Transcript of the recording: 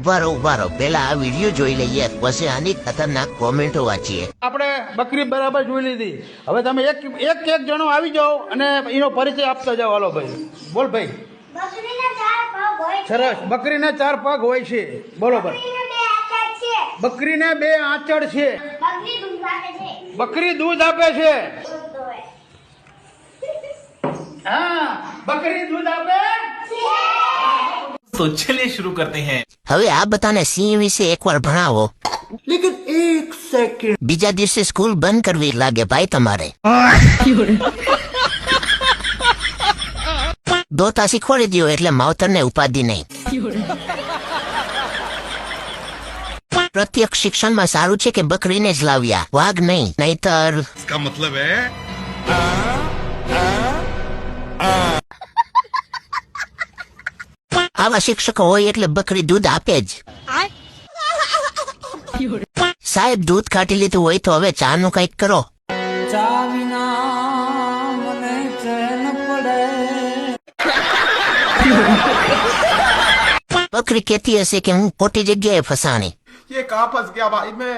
વારો પેલા આ વિડીયો જોઈ લઈએ, પછી આની ખતરનાક કોમેન્ટો વાંચીએ. આપણે બકરી બરાબર જોઈ લીધી. હવે તમે એક જણો આવી જાઓ અને એનો પરિચય આપતા જાઓ. હાલો ભાઈ, બોલ ભાઈ. સરસ. બકરીના 4 પગ હોય છે. બોલો ભાઈ. બકરીને 2 આંચળ છે. બકરી દૂધ આપે છે. હા, બકરી દૂધ આપે. तो चलिए शुरू करते हैं. હવે આ બધાને સિંહ વિશે એકવાર ભણાવો. લેકિન 1 સેકન્ડ. બીજા દિવસે સ્કૂલ બંધ કરવી લાગે ભાઈ તમારે. દોતા શીખવાડી દો એટલે માવતરને ઉપાધિ નહીં. પ્રત્યક્ષ શિક્ષણમાં સારું છે કે બકરીને જ લાવ્યા, વાઘ નહીં, નહીતર. इसका मतलब है આવા શિક્ષકો હોય એટલે બકરી દૂધ આપે જ. સાહેબ દૂધ કાઢી લીધું હોય તો હવે ચા નું કઈક કરો. બકરી કહેતી હશે કે હું ખોટી જગ્યાએ ફસાણી. ये कहाँ फंस गया भाई मैं